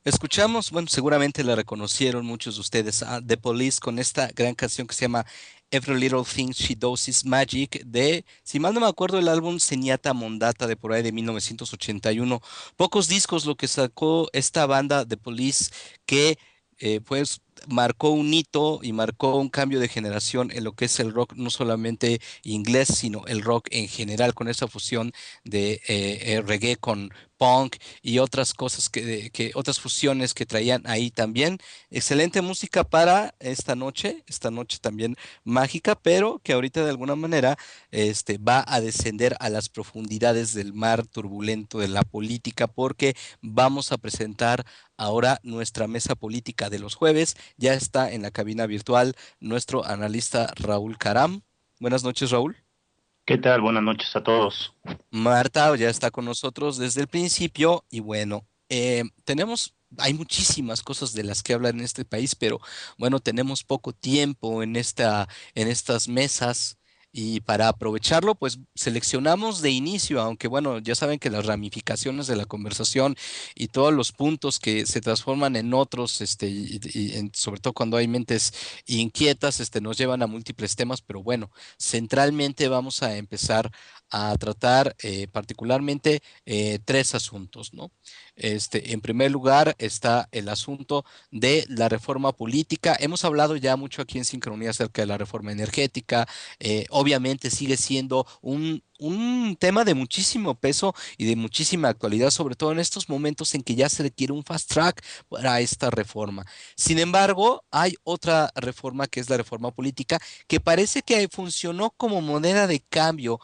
Escuchamos, bueno, seguramente la reconocieron muchos de ustedes, a The Police con esta gran canción que se llama Every Little Thing She Does Is Magic de, si mal no me acuerdo, el álbum Señata Mondata de por ahí de 1981. Pocos discos lo que sacó esta banda The Police que pues marcó un hito y marcó un cambio de generación en lo que es el rock, no solamente inglés, sino el rock en general, con esa fusión de reggae con punk y otras cosas otras fusiones que traían ahí también. Excelente música para esta noche también mágica, pero que ahorita de alguna manera va a descender a las profundidades del mar turbulento de la política, porque vamos a presentar ahora nuestra mesa política de los jueves. Ya está en la cabina virtual nuestro analista Raúl Caram. Buenas noches, Raúl. ¿Qué tal? Buenas noches a todos. Marta ya está con nosotros desde el principio y bueno, hay muchísimas cosas de las que hablar en este país, pero bueno, tenemos poco tiempo en estas mesas y para aprovecharlo, pues seleccionamos de inicio, aunque bueno, ya saben que las ramificaciones de la conversación y todos los puntos que se transforman en otros, sobre todo cuando hay mentes inquietas, nos llevan a múltiples temas, pero bueno, centralmente vamos a empezar a tratar particularmente tres asuntos, ¿no? En primer lugar está el asunto de la reforma política. Hemos hablado ya mucho aquí en Sincronía acerca de la reforma energética. Obviamente sigue siendo un tema de muchísimo peso y de muchísima actualidad, sobre todo en estos momentos en que ya se requiere un fast track para esta reforma. Sin embargo, hay otra reforma que es la reforma política, que parece que funcionó como moneda de cambio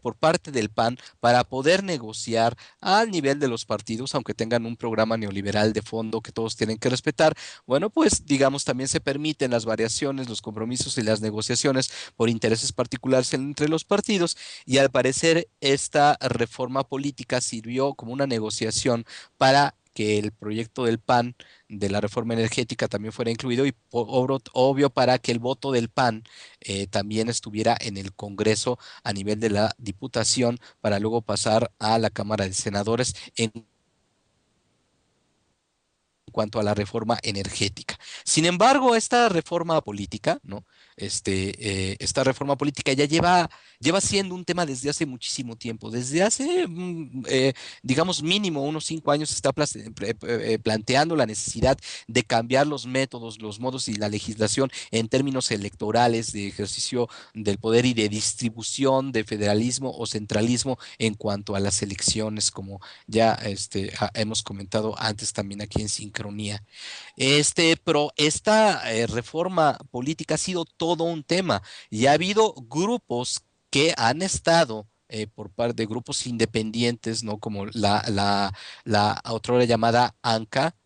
por parte del PAN para poder negociar al nivel de los partidos, aunque tengan un programa neoliberal de fondo que todos tienen que respetar. Bueno, pues digamos, también se permiten las variaciones, los compromisos y las negociaciones por intereses particulares entre los partidos, y al parecer esta reforma política sirvió como una negociación para que el proyecto del PAN de la reforma energética también fuera incluido y obvio para que el voto del PAN también estuviera en el Congreso a nivel de la Diputación para luego pasar a la Cámara de Senadores en cuanto a la reforma energética. Sin embargo, esta reforma política, ¿no? Esta reforma política ya lleva siendo un tema desde hace muchísimo tiempo. Desde hace, digamos, mínimo unos 5 años se está planteando la necesidad de cambiar los métodos, los modos y la legislación en términos electorales, de ejercicio del poder y de distribución de federalismo o centralismo en cuanto a las elecciones, como ya hemos comentado antes también aquí en Sincronía. Pero esta reforma política ha sido todo un tema y ha habido grupos que han estado por parte de grupos independientes, ¿no? Como la otra llamada ANCA,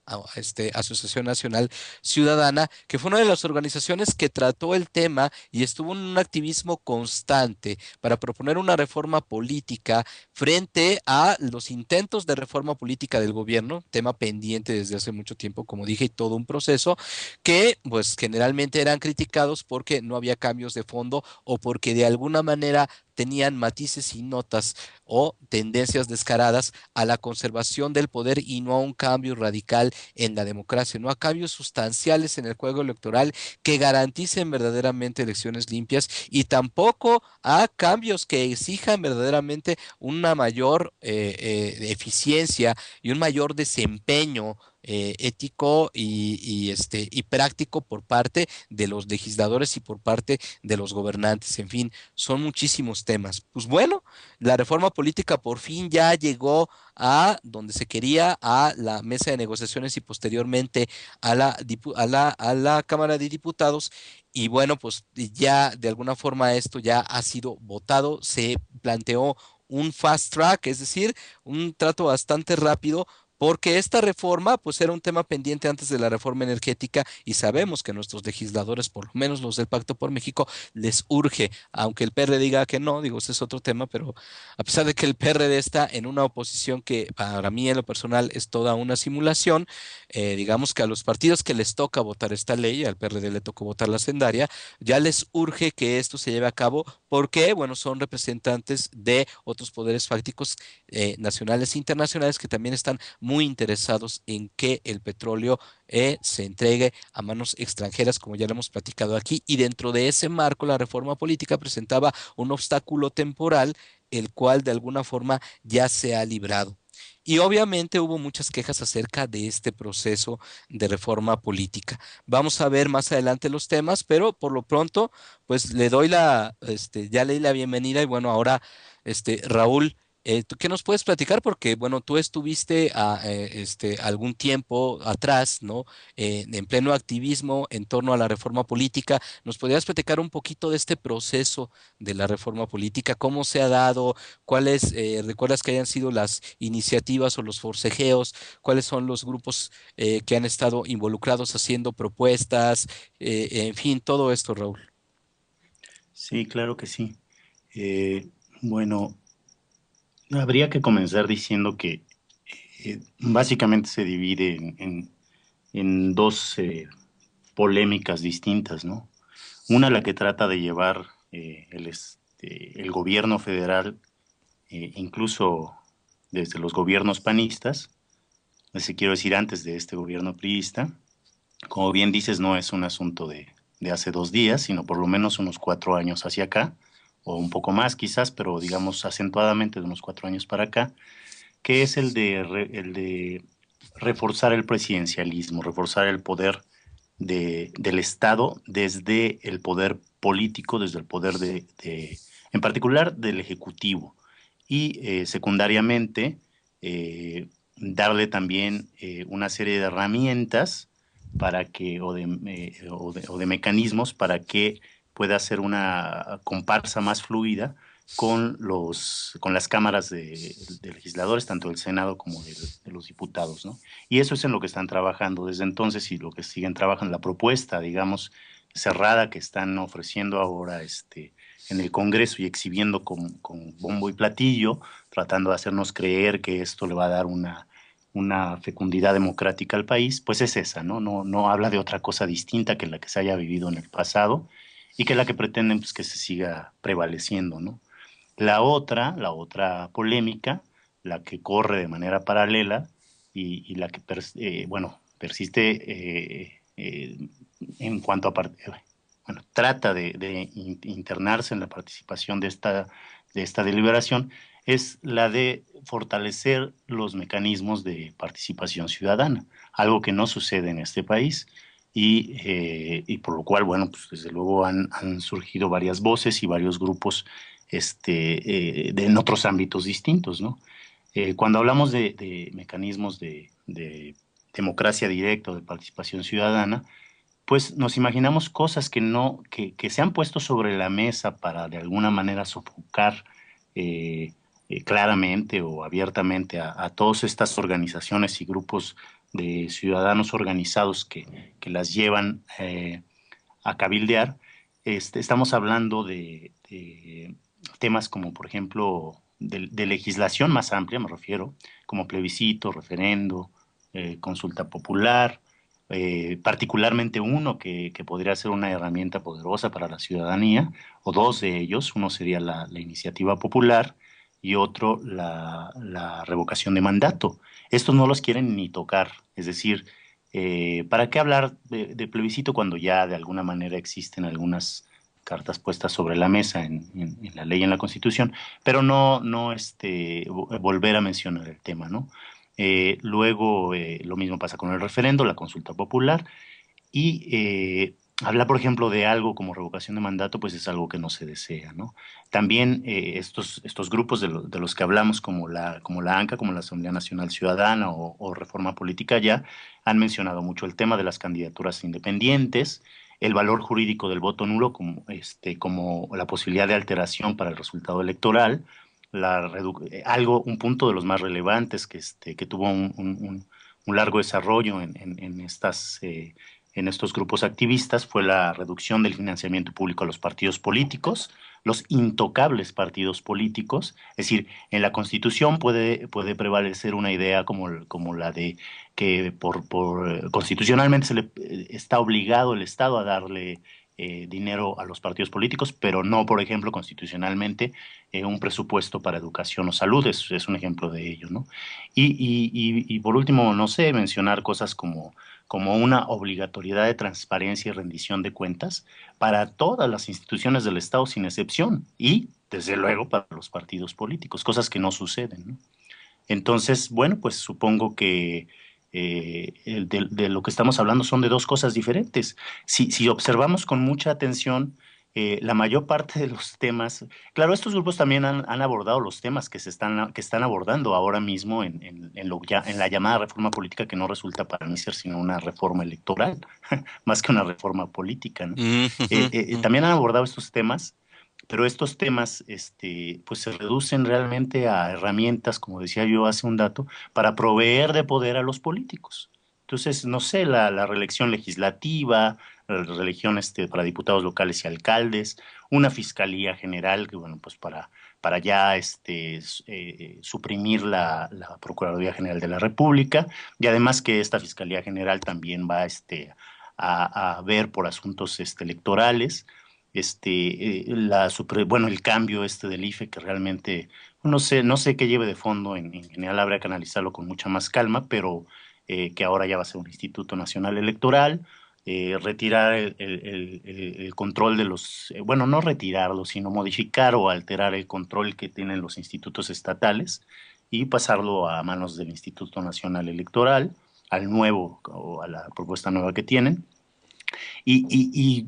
Asociación Nacional Ciudadana, que fue una de las organizaciones que trató el tema y estuvo en un activismo constante para proponer una reforma política frente a los intentos de reforma política del gobierno, tema pendiente desde hace mucho tiempo, como dije, y todo un proceso que pues generalmente eran criticados porque no había cambios de fondo o porque de alguna manera tenían matices y notas o tendencias descaradas a la conservación del poder y no a un cambio radical en la democracia, no a cambios sustanciales en el juego electoral que garanticen verdaderamente elecciones limpias y tampoco a cambios que exijan verdaderamente una mayor eficiencia y un mayor desempeño ético y práctico por parte de los legisladores y por parte de los gobernantes. En fin, son muchísimos temas. Pues bueno, la reforma política por fin ya llegó a donde se quería, a la mesa de negociaciones y posteriormente a la Cámara de Diputados. Y bueno, pues ya de alguna forma esto ya ha sido votado, se planteó un fast track, es decir, un trato bastante rápido, porque esta reforma pues era un tema pendiente antes de la reforma energética y sabemos que nuestros legisladores, por lo menos los del Pacto por México, les urge, aunque el PRD diga que no, digo, ese es otro tema, pero a pesar de que el PRD está en una oposición que para mí en lo personal es toda una simulación, digamos que a los partidos que les toca votar esta ley, al PRD le tocó votar la sendaria, ya les urge que esto se lleve a cabo porque, bueno, son representantes de otros poderes fácticos nacionales e internacionales que también están muy interesados en que el petróleo se entregue a manos extranjeras, como ya lo hemos platicado aquí, y dentro de ese marco la reforma política presentaba un obstáculo temporal, el cual de alguna forma ya se ha librado. Y obviamente hubo muchas quejas acerca de este proceso de reforma política. Vamos a ver más adelante los temas, pero por lo pronto, pues le doy ya le di la bienvenida y bueno, ahora, Raúl, ¿tú qué nos puedes platicar? Porque bueno, tú estuviste algún tiempo atrás, ¿no? En pleno activismo en torno a la reforma política. ¿Nos podrías platicar un poquito de este proceso de la reforma política? ¿Cómo se ha dado? ¿Cuáles, recuerdas que hayan sido las iniciativas o los forcejeos? ¿Cuáles son los grupos que han estado involucrados haciendo propuestas? En fin, todo esto, Raúl. Sí, claro que sí. Eh, bueno, habría que comenzar diciendo que básicamente se divide en dos polémicas distintas, ¿no? Una, la que trata de llevar el gobierno federal, incluso desde los gobiernos panistas, quiero decir, antes de este gobierno priista. Como bien dices, no es un asunto de hace 2 días, sino por lo menos unos 4 años hacia acá, o un poco más quizás, pero digamos acentuadamente de unos 4 años para acá, que es el de reforzar el presidencialismo, reforzar el poder del Estado desde el poder político, desde el poder en particular del Ejecutivo, y secundariamente darle también una serie de herramientas para que, o de mecanismos para que pueda hacer una comparsa más fluida con las cámaras de legisladores, tanto del Senado como de los diputados, ¿no? Y eso es en lo que están trabajando desde entonces y lo que siguen trabajando, la propuesta, digamos, cerrada que están ofreciendo ahora en el Congreso y exhibiendo con bombo y platillo, tratando de hacernos creer que esto le va a dar una fecundidad democrática al país, pues es esa, ¿no? No habla de otra cosa distinta que la que se haya vivido en el pasado y que la que pretenden pues, que se siga prevaleciendo, ¿no? La otra polémica, la que corre de manera paralela y la que, bueno, persiste en cuanto bueno, trata de internarse en la participación de esta deliberación, es la de fortalecer los mecanismos de participación ciudadana, algo que no sucede en este país y por lo cual, bueno, pues desde luego han surgido varias voces y varios grupos en otros ámbitos distintos, ¿no? Cuando hablamos de mecanismos de democracia directa o de participación ciudadana, pues nos imaginamos cosas que se han puesto sobre la mesa para de alguna manera sofocar claramente o abiertamente a todas estas organizaciones y grupos de ciudadanos organizados que las llevan a cabildear. Estamos hablando de temas como, por ejemplo, de legislación más amplia, me refiero, como plebiscito, referendo, consulta popular, particularmente uno que podría ser una herramienta poderosa para la ciudadanía, o dos de ellos. Uno sería la iniciativa popular y otro la revocación de mandato. Estos no los quieren ni tocar, es decir, ¿para qué hablar de plebiscito cuando ya de alguna manera existen algunas cartas puestas sobre la mesa en la ley y en la Constitución, pero no volver a mencionar el tema, ¿no? Luego, lo mismo pasa con el referendo, la consulta popular, y hablar, por ejemplo, de algo como revocación de mandato, pues es algo que no se desea, ¿no? También estos grupos de los que hablamos, como la ANCA, como la Asamblea Nacional Ciudadana o Reforma Política ya, han mencionado mucho el tema de las candidaturas independientes, el valor jurídico del voto nulo como la posibilidad de alteración para el resultado electoral, un punto de los más relevantes que tuvo un largo desarrollo en estos grupos activistas fue la reducción del financiamiento público a los partidos políticos, los intocables partidos políticos. Es decir, en la Constitución puede prevalecer una idea como la de que constitucionalmente está obligado el Estado a darle dinero a los partidos políticos, pero no, por ejemplo, constitucionalmente, un presupuesto para educación o salud, es un ejemplo de ello, ¿no? Y por último, no sé, mencionar cosas como una obligatoriedad de transparencia y rendición de cuentas para todas las instituciones del Estado sin excepción y, desde luego, para los partidos políticos, cosas que no suceden, ¿no? Entonces, bueno, pues supongo que de lo que estamos hablando son de dos cosas diferentes. Si observamos con mucha atención la mayor parte de los temas, claro, estos grupos también han abordado los temas que están abordando ahora mismo en la llamada reforma política, que no resulta para mí ser sino una reforma electoral, más que una reforma política, ¿no? Mm, ujú, ujú. También han abordado estos temas, pero estos temas, pues se reducen realmente a herramientas, como decía yo hace un dato, para proveer de poder a los políticos. Entonces, no sé, la reelección legislativa, la reelección para diputados locales y alcaldes, una fiscalía general, que bueno, pues para ya suprimir la Procuraduría General de la República, y además que esta fiscalía general también va a ver por asuntos electorales bueno, el cambio del IFE que realmente no sé qué lleve de fondo, en general habría que analizarlo con mucha más calma, pero que ahora ya va a ser un Instituto Nacional Electoral, retirar el control de bueno, no retirarlo, sino modificar o alterar el control que tienen los institutos estatales y pasarlo a manos del Instituto Nacional Electoral, al nuevo o a la propuesta nueva que tienen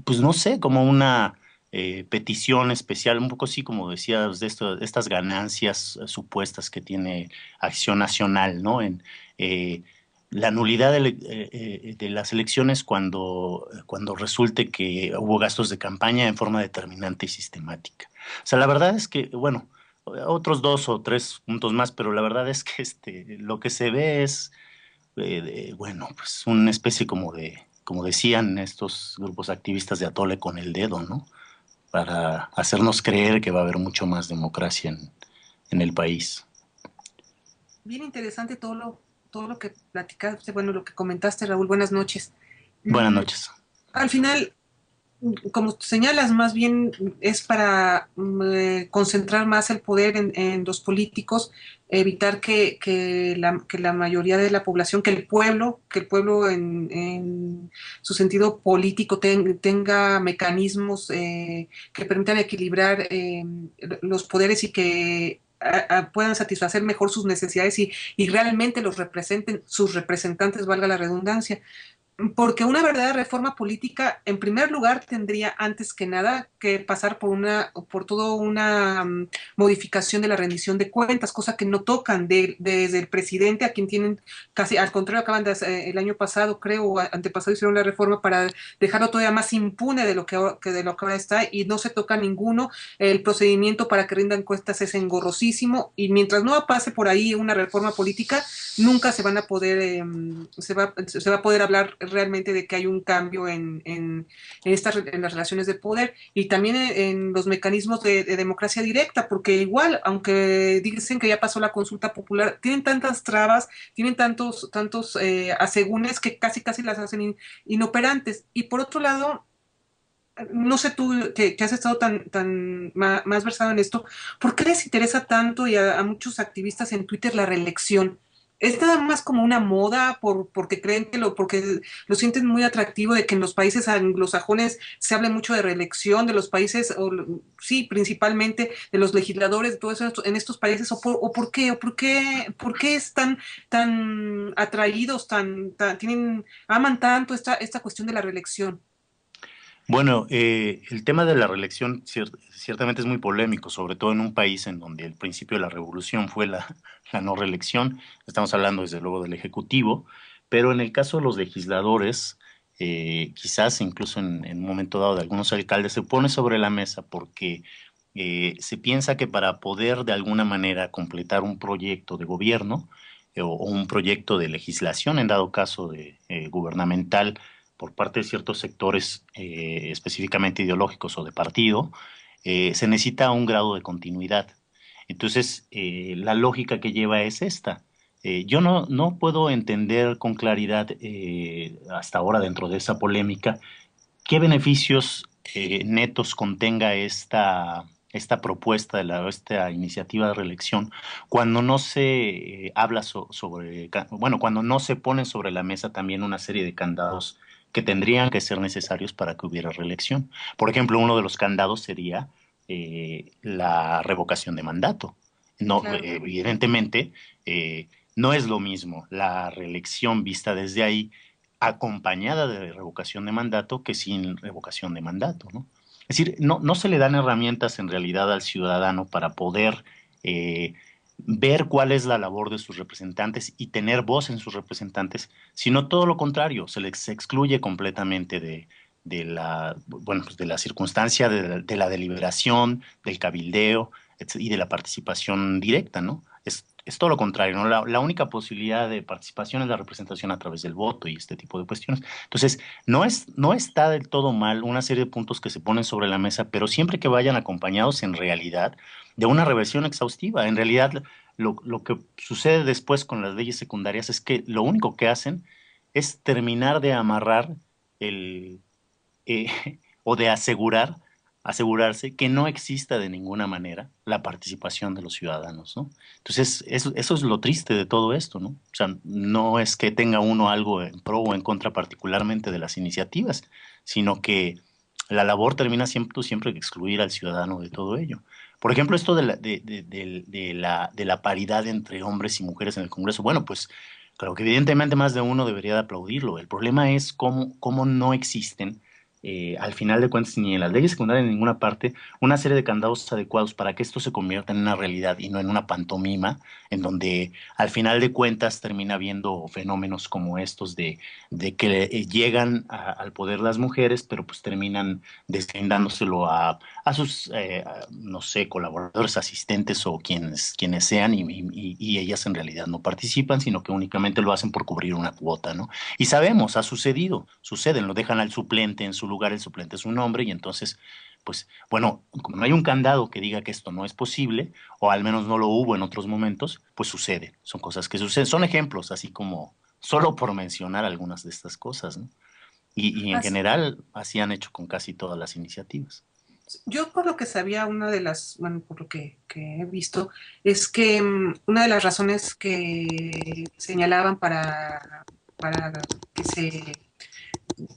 pues no sé, como una petición especial, un poco así como decías, de estas ganancias supuestas que tiene Acción Nacional, ¿no? Eh, la nulidad de las elecciones cuando resulte que hubo gastos de campaña en forma determinante y sistemática. O sea, la verdad es que, bueno, otros dos o tres puntos más, pero la verdad es que lo que se ve es bueno, pues una especie como decían estos grupos activistas, de atole con el dedo, ¿no? Para hacernos creer que va a haber mucho más democracia en el país. Bien interesante todo lo que platicaste, bueno, lo que comentaste, Raúl. Buenas noches. Buenas Mm, noches. Al final, como señalas, más bien es para concentrar más el poder en los políticos, evitar que la mayoría de la población, que el pueblo en su sentido político tenga mecanismos que permitan equilibrar los poderes y que puedan satisfacer mejor sus necesidades y realmente los representen, sus representantes, valga la redundancia. Porque una verdadera reforma política, en primer lugar, tendría antes que nada que pasar por toda una modificación de la rendición de cuentas, cosa que no tocan desde el presidente, a quien tienen casi, al contrario, acaban de hacer, el año pasado, creo, o antepasado hicieron la reforma para dejarlo todavía más impune de lo de lo que ahora está, y no se toca ninguno. El procedimiento para que rindan cuentas es engorrosísimo, y mientras no pase por ahí una reforma política, nunca se van a poder, se va a poder hablar realmente de que hay un cambio en las relaciones de poder y también en los mecanismos de democracia directa, porque igual, aunque dicen que ya pasó la consulta popular, tienen tantas trabas, tienen tantos asegúnes que casi las hacen inoperantes. Y por otro lado, no sé tú que has estado más versado en esto, ¿por qué les interesa tanto y a muchos activistas en Twitter la reelección? ¿Es nada más como una moda porque creen porque lo sienten muy atractivo de que en los países anglosajones se hable mucho de reelección, de los países, sí, principalmente de los legisladores, de todo eso en estos países, por qué están tan atraídos, aman tanto esta cuestión de la reelección? Bueno, el tema de la reelección ciertamente es muy polémico, sobre todo en un país en donde el principio de la revolución fue la no reelección. Estamos hablando desde luego del Ejecutivo, pero en el caso de los legisladores, quizás incluso en un momento dado de algunos alcaldes, se pone sobre la mesa porque se piensa que para poder de alguna manera completar un proyecto de gobierno o un proyecto de legislación, en dado caso de gubernamental, por parte de ciertos sectores específicamente ideológicos o de partido, se necesita un grado de continuidad. Entonces, la lógica que lleva es esta. Yo no puedo entender con claridad hasta ahora dentro de esa polémica qué beneficios netos contenga esta propuesta esta iniciativa de reelección, cuando no se habla bueno, cuando no se ponen sobre la mesa también una serie de candados que tendrían que ser necesarios para que hubiera reelección. Por ejemplo, uno de los candados sería la revocación de mandato. No, Claro. evidentemente, no es lo mismo la reelección vista desde ahí acompañada de revocación de mandato que sin revocación de mandato, ¿no? Es decir, no se le dan herramientas en realidad al ciudadano para poder ver cuál es la labor de sus representantes y tener voz en sus representantes, sino todo lo contrario, se les excluye completamente bueno, pues de la circunstancia de la deliberación, del cabildeo y de la participación directa, ¿no? Es todo lo contrario, ¿no? La única posibilidad de participación es la representación a través del voto y este tipo de cuestiones. Entonces, no está del todo mal una serie de puntos que se ponen sobre la mesa, pero siempre que vayan acompañados en realidad de una revisión exhaustiva. En realidad, lo que sucede después con las leyes secundarias es que lo único que hacen es terminar de amarrar el, eh, o de asegurarse que no exista de ninguna manera la participación de los ciudadanos, ¿no? Entonces, eso es lo triste de todo esto, ¿no? O sea, no es que tenga uno algo en pro o en contra particularmente de las iniciativas, sino que la labor termina siempre de excluir al ciudadano de todo ello. Por ejemplo, esto de la paridad entre hombres y mujeres en el Congreso, bueno, pues creo que evidentemente más de uno debería de aplaudirlo. El problema es cómo no existen al final de cuentas, ni en las leyes secundarias ni en ninguna parte, una serie de candados adecuados para que esto se convierta en una realidad y no en una pantomima, en donde al final de cuentas termina habiendo fenómenos como estos de que llegan al poder las mujeres, pero pues terminan deslindándoselo a sus, no sé, colaboradores, asistentes o quienes sean, y ellas en realidad no participan, sino que únicamente lo hacen por cubrir una cuota, ¿no? Y sabemos, ha sucedido, suceden, lo dejan al suplente en su lugar, el suplente es un hombre, y entonces, pues, bueno, como no hay un candado que diga que esto no es posible, o al menos no lo hubo en otros momentos, pues sucede, son cosas que suceden, son ejemplos, así como, solo por mencionar algunas de estas cosas, ¿no? Y en Así- general, así han hecho con casi todas las iniciativas. Yo por lo que sabía, una de las, bueno, por lo que he visto, es que una de las razones que señalaban para que se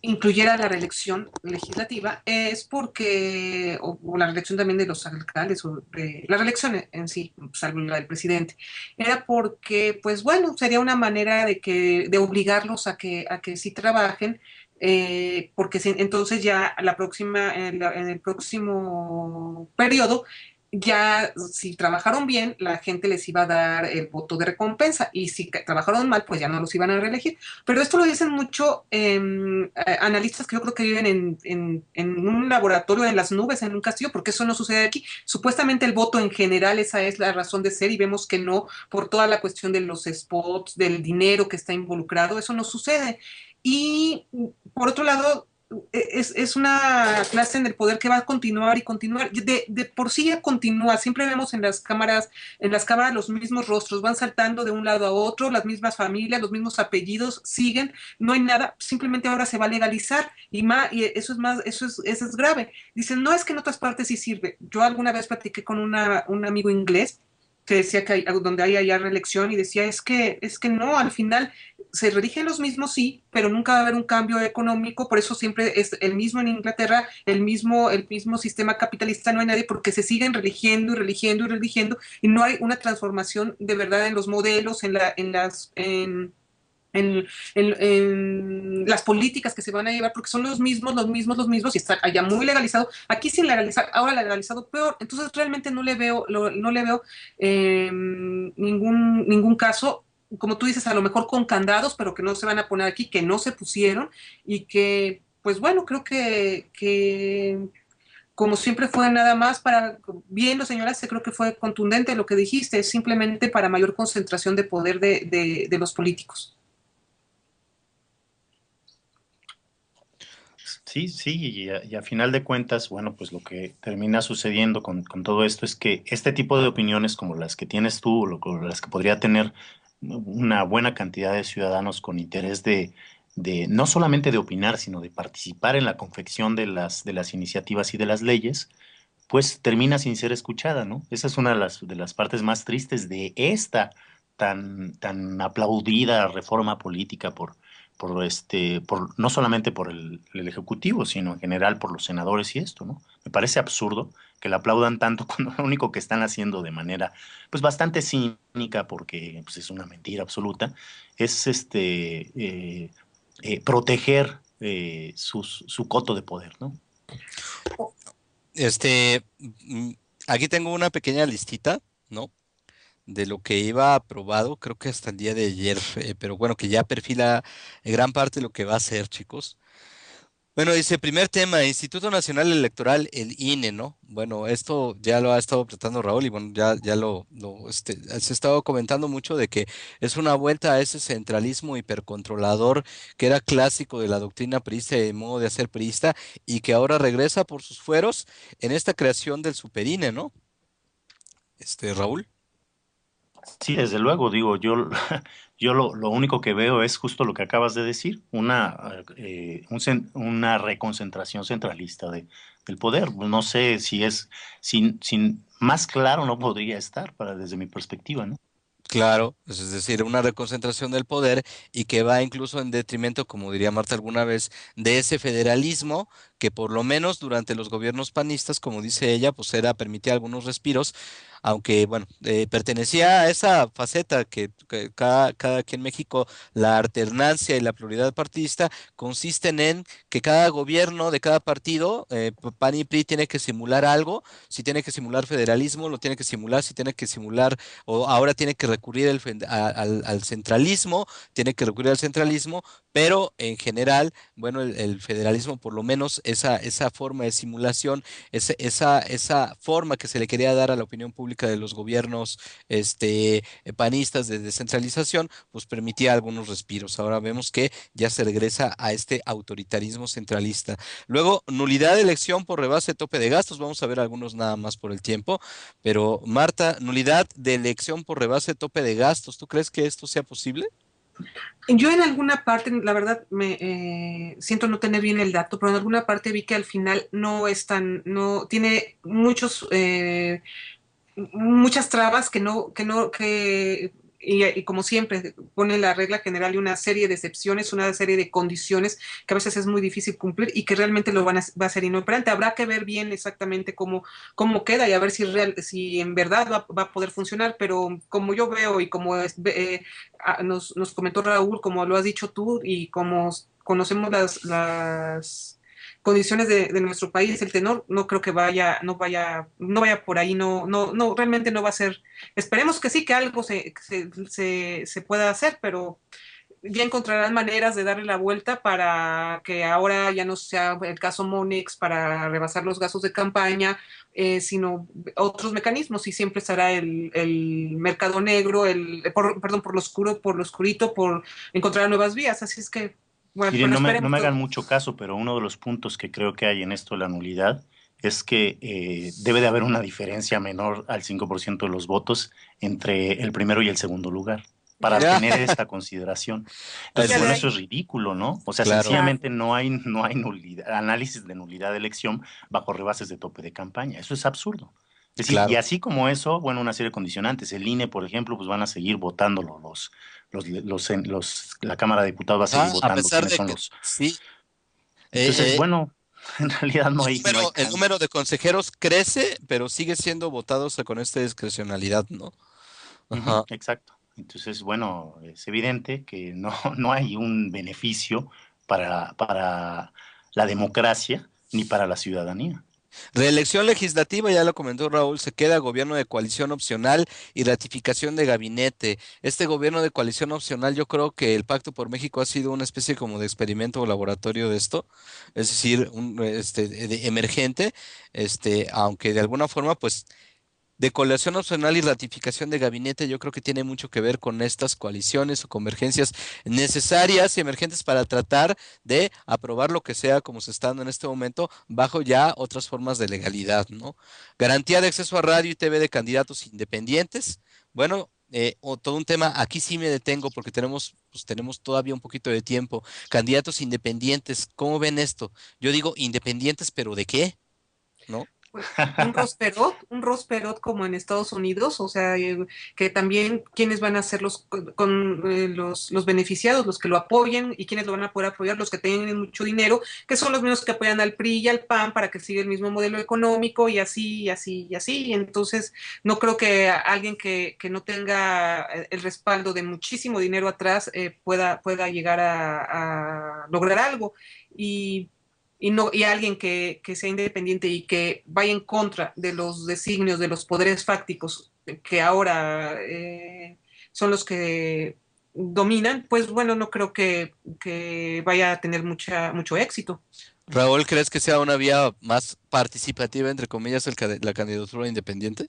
incluyera la reelección legislativa es porque, o la reelección también de los alcaldes, o de la reelección en sí, salvo la del presidente, era porque, pues bueno, sería una manera de obligarlos a que sí trabajen, porque entonces ya la próxima, en el próximo periodo, ya si trabajaron bien, la gente les iba a dar el voto de recompensa, y si trabajaron mal, pues ya no los iban a reelegir. Pero esto lo dicen mucho analistas que yo creo que viven en un laboratorio en las nubes, en un castillo, porque eso no sucede aquí. Supuestamente el voto en general, esa es la razón de ser, y vemos que no, por toda la cuestión de los spots, del dinero que está involucrado, eso no sucede. Y por otro lado, es una clase en el poder que va a continuar y continuar. De por sí ya continúa. Siempre vemos en las cámaras los mismos rostros, van saltando de un lado a otro, las mismas familias, los mismos apellidos siguen, no hay nada, simplemente ahora se va a legalizar y eso es más, eso es grave. Dicen, no es que en otras partes sí sirve. Yo alguna vez platiqué con un amigo inglés que decía que donde hay allá reelección, y decía, es que no, al final se rigen los mismos, sí, pero nunca va a haber un cambio económico, por eso siempre es el mismo en Inglaterra, el mismo sistema capitalista, no hay nadie, porque se siguen religiendo y religiendo y religiendo, y no hay una transformación de verdad en los modelos, en las políticas que se van a llevar, porque son los mismos, los mismos, los mismos, y está allá muy legalizado, aquí sin legalizar, ahora legalizado peor. Entonces realmente no le veo ningún caso, como tú dices, a lo mejor con candados, pero que no se van a poner aquí, que no se pusieron, y que, pues bueno, creo que como siempre fue nada más para, viendo señoras, creo que fue contundente lo que dijiste, es simplemente para mayor concentración de poder de los políticos. Sí, sí, y a final de cuentas, bueno, pues lo que termina sucediendo con todo esto es que este tipo de opiniones como las que tienes tú, o las que podría tener una buena cantidad de ciudadanos con interés no solamente de opinar, sino de participar en la confección de las iniciativas y de las leyes, pues termina sin ser escuchada, ¿no? Esa es una de las partes más tristes de esta tan aplaudida reforma política por no solamente por el Ejecutivo, sino en general por los senadores y esto, ¿no? Me parece absurdo que la aplaudan tanto cuando lo único que están haciendo de manera, pues bastante cínica, porque pues, es una mentira absoluta, es proteger su coto de poder, ¿no? Este, aquí tengo una pequeña listita, ¿no? De lo que iba aprobado, creo que hasta el día de ayer, pero bueno, que ya perfila gran parte de lo que va a ser, chicos. Bueno, dice, primer tema, Instituto Nacional Electoral, el INE, ¿no? Bueno, esto ya lo ha estado tratando Raúl y bueno, ya se ha estado comentando mucho de que es una vuelta a ese centralismo hipercontrolador que era clásico de la doctrina priista y de modo de hacer priista y que ahora regresa por sus fueros en esta creación del super INE, ¿no? Raúl. Sí, desde luego, digo, yo lo único que veo es justo lo que acabas de decir, una reconcentración centralista del poder. No sé si sin más claro no podría estar desde mi perspectiva, ¿no? Claro, es decir, una reconcentración del poder y que va incluso en detrimento, como diría Marta alguna vez, de ese federalismo que por lo menos durante los gobiernos panistas, como dice ella, pues permitía algunos respiros, aunque bueno, pertenecía a esa faceta que cada aquí en México la alternancia y la pluralidad partidista consisten en que cada gobierno de cada partido, PAN y PRI, tiene que simular algo, si tiene que simular federalismo, lo tiene que simular, si tiene que simular o ahora tiene que recurrir al centralismo, tiene que recurrir al centralismo, pero en general, bueno, el federalismo, por lo menos esa forma de simulación, esa forma que se le quería dar a la opinión pública de los gobiernos panistas de descentralización, pues permitía algunos respiros. Ahora vemos que ya se regresa a este autoritarismo centralista. Luego, nulidad de elección por rebase de tope de gastos, vamos a ver algunos nada más por el tiempo. Pero Marta, nulidad de elección por rebase de tope de gastos, ¿tú crees que esto sea posible? Yo en alguna parte, la verdad, me siento no tener bien el dato, pero en alguna parte vi que al final no es tan, no tiene muchas trabas y como siempre, pone la regla general y una serie de excepciones, una serie de condiciones que a veces es muy difícil cumplir y que realmente va a ser inoperante. Habrá que ver bien exactamente cómo queda y a ver si en verdad va a poder funcionar, pero como yo veo y como nos comentó Raúl, como lo has dicho tú y como conocemos las condiciones de nuestro país, el tenor, no creo que no vaya por ahí, no, realmente no va a ser, esperemos que sí, que algo se pueda hacer, pero ya encontrarán maneras de darle la vuelta para que ahora ya no sea el caso Monex para rebasar los gastos de campaña, sino otros mecanismos y siempre estará el mercado negro, perdón, por lo oscurito, por encontrar nuevas vías. Así es que, bueno, Miren, pero no esperemos. me hagan mucho caso, pero uno de los puntos que creo que hay en esto de la nulidad es que debe de haber una diferencia menor al 5% de los votos entre el primero y el segundo lugar para Ya, Ya, tener esta consideración. Entonces, así ya de bueno, es, eso ahí. es ridículo, ¿no? O sea, claro. sencillamente no hay nulidad, análisis de nulidad de elección bajo rebases de tope de campaña. Eso es absurdo. Es decir, y Claro. así como eso, bueno, una serie de condicionantes. El INE, por ejemplo, pues van a seguir votándolo la Cámara de Diputados va a seguir A votando pesar quiénes de son que los. sí, Entonces, eh, bueno, en realidad no hay el cambio. número de consejeros crece, pero sigue siendo votado, o sea, con esta discrecionalidad, ¿no? Ujú, Ajá. exacto. Entonces, bueno, es evidente que no hay un beneficio para la democracia ni para la ciudadanía. Reelección legislativa, ya lo comentó Raúl, se queda gobierno de coalición opcional y ratificación de gabinete. Este gobierno de coalición opcional, yo creo que el Pacto por México ha sido una especie como de experimento o laboratorio de esto, es decir, emergente, aunque de alguna forma, pues de coalición opcional y ratificación de gabinete, yo creo que tiene mucho que ver con estas coaliciones o convergencias necesarias y emergentes para tratar de aprobar lo que sea como se está dando en este momento, bajo ya otras formas de legalidad, ¿no? Garantía de acceso a radio y TV de candidatos independientes. Bueno, o todo un tema, aquí sí me detengo porque tenemos todavía un poquito de tiempo. Candidatos independientes, ¿cómo ven esto? Yo digo independientes, pero ¿de qué? ¿No? Pues un Ross Perot como en Estados Unidos, o sea, que también quiénes van a ser los beneficiados, los que lo apoyen y quiénes lo van a poder apoyar, los que tienen mucho dinero, que son los mismos que apoyan al PRI y al PAN para que siga el mismo modelo económico y así, y así, y así. Y entonces, no creo que alguien que no tenga el respaldo de muchísimo dinero atrás pueda llegar a lograr algo. Y no, y alguien que sea independiente y que vaya en contra de los designios de los poderes fácticos que ahora son los que dominan, pues bueno, no creo que vaya a tener mucho éxito. Raúl, ¿crees que sea una vía más participativa, entre comillas, la candidatura independiente?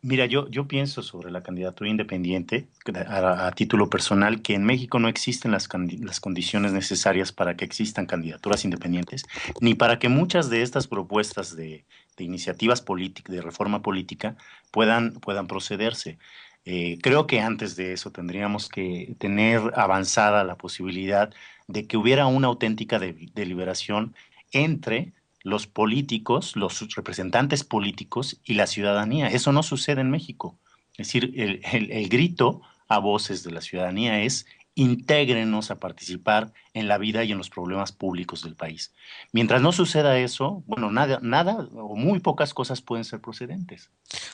Mira, yo pienso sobre la candidatura independiente a título personal que en México no existen las condiciones necesarias para que existan candidaturas independientes, ni para que muchas de estas propuestas de iniciativas políticas, de reforma política, puedan procederse. Creo que antes de eso tendríamos que tener avanzada la posibilidad de que hubiera una auténtica deliberación entre los políticos, los representantes políticos y la ciudadanía. Eso no sucede en México. Es decir, el grito a voces de la ciudadanía es intégrenos a participar en la vida y en los problemas públicos del país. Mientras no suceda eso, bueno, nada o muy pocas cosas pueden ser procedentes,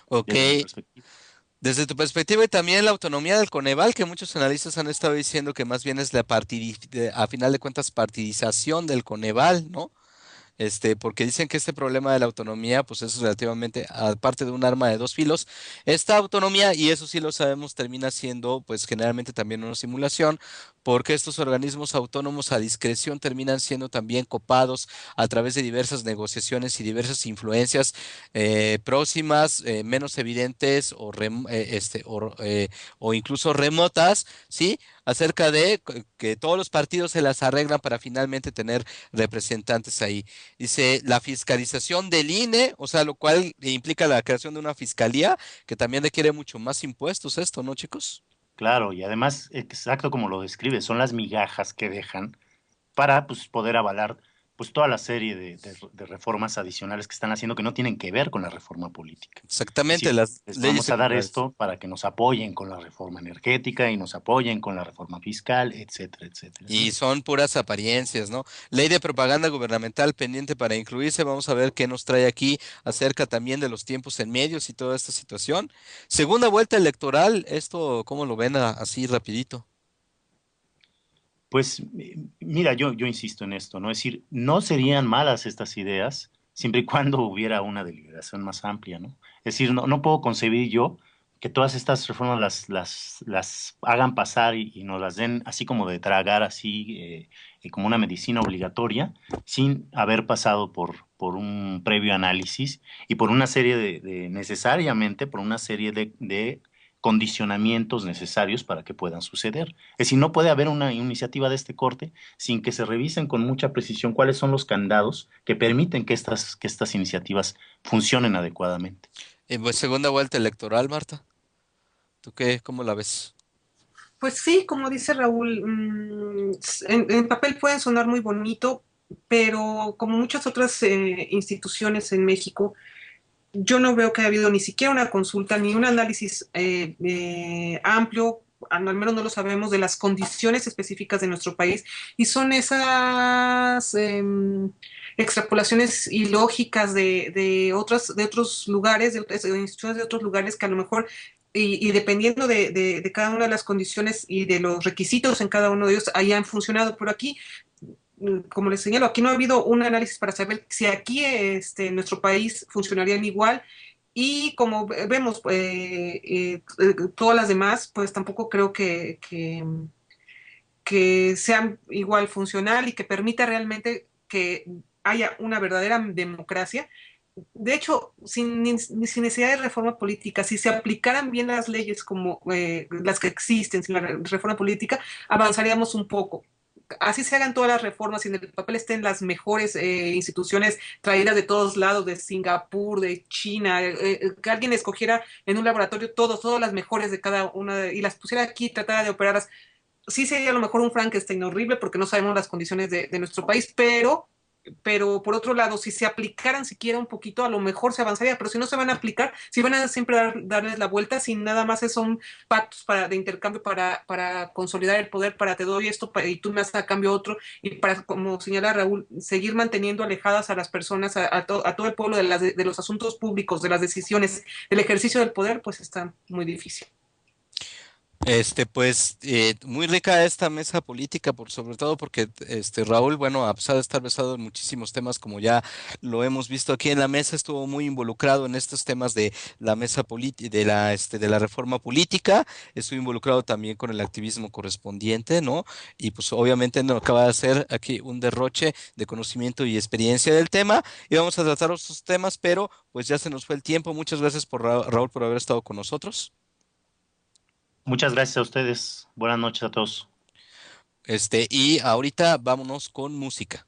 Ok, desde mi perspectiva. desde tu perspectiva y también la autonomía del Coneval, que muchos analistas han estado diciendo que más bien es a final de cuentas, partidización del Coneval, ¿no? Porque dicen que este problema de la autonomía, pues es relativamente, aparte de un arma de dos filos, esta autonomía, y eso sí lo sabemos, termina siendo, pues generalmente también una simulación, porque estos organismos autónomos a discreción terminan siendo también copados a través de diversas negociaciones y diversas influencias próximas, menos evidentes o incluso remotas, ¿sí? Acerca de que todos los partidos se las arreglan para finalmente tener representantes ahí. Dice la fiscalización del INE, o sea, lo cual implica la creación de una fiscalía que también requiere mucho más impuestos esto, ¿no, chicos? Claro, y además, exacto como lo describe, son las migajas que dejan para pues, poder avalar pues, toda la serie de reformas adicionales que están haciendo que no tienen que ver con la reforma política. Es Exactamente, decir, las les leyes vamos a dar secundarias. esto para que nos apoyen con la reforma energética y nos apoyen con la reforma fiscal, etcétera, etcétera, Y ¿no? son puras apariencias, ¿no? Ley de propaganda gubernamental pendiente para incluirse. Vamos a ver qué nos trae aquí acerca también de los tiempos en medios y toda esta situación. Segunda vuelta electoral, esto, ¿cómo lo ven así rapidito? Pues mira, yo insisto en esto, ¿no? Es decir, no serían malas estas ideas siempre y cuando hubiera una deliberación más amplia, ¿no? Es decir, no puedo concebir yo que todas estas reformas las hagan pasar y nos las den así como de tragar, así como una medicina obligatoria, sin haber pasado por un previo análisis y por una serie necesariamente, por una serie de condicionamientos necesarios para que puedan suceder. Es decir, no puede haber una iniciativa de este corte sin que se revisen con mucha precisión cuáles son los candados que permiten que estas iniciativas funcionen adecuadamente. Pues segunda vuelta electoral, Marta. ¿Tú qué, cómo la ves? Pues sí, como dice Raúl, en papel pueden sonar muy bonito, pero como muchas otras instituciones en México, yo no veo que haya habido ni siquiera una consulta ni un análisis amplio, al menos no lo sabemos, de las condiciones específicas de nuestro país. Y son esas extrapolaciones ilógicas de otros lugares, de instituciones de otros lugares que a lo mejor, y dependiendo de cada una de las condiciones y de los requisitos en cada uno de ellos, hayan funcionado. Pero aquí como les señalo, aquí no ha habido un análisis para saber si aquí en nuestro país funcionarían igual y como vemos todas las demás, pues tampoco creo que sean igual funcional y que permita realmente que haya una verdadera democracia. De hecho, sin necesidad de reforma política, si se aplicaran bien las leyes como las que existen sin la reforma política, avanzaríamos un poco. así se hagan todas las reformas y en el papel estén las mejores instituciones traídas de todos lados, de Singapur, de China, que alguien escogiera en un laboratorio todas las mejores de cada una y las pusiera aquí y tratara de operarlas. Sí sería a lo mejor un Frankenstein horrible porque no sabemos las condiciones de nuestro país, pero por otro lado, si se aplicaran siquiera un poquito, a lo mejor se avanzaría, pero si no se van a aplicar, si van a siempre darles la vuelta, si nada más son pactos de intercambio para consolidar el poder, para te doy esto y tú me das a cambio otro, y para, como señala Raúl, seguir manteniendo alejadas a las personas, a todo el pueblo de los asuntos públicos, de las decisiones, del ejercicio del poder, pues está muy difícil. Pues muy rica esta mesa política, sobre todo porque Raúl, bueno, a pesar de estar versado en muchísimos temas, como ya lo hemos visto aquí en la mesa, estuvo muy involucrado en estos temas de la mesa política, de la reforma política, estuvo involucrado también con el activismo correspondiente, ¿no? Y pues obviamente nos acaba de hacer aquí un derroche de conocimiento y experiencia del tema, y vamos a tratar otros temas, pero pues ya se nos fue el tiempo. Muchas gracias por Raúl por haber estado con nosotros. Muchas gracias a ustedes. Buenas noches a todos. Y ahorita vámonos con música.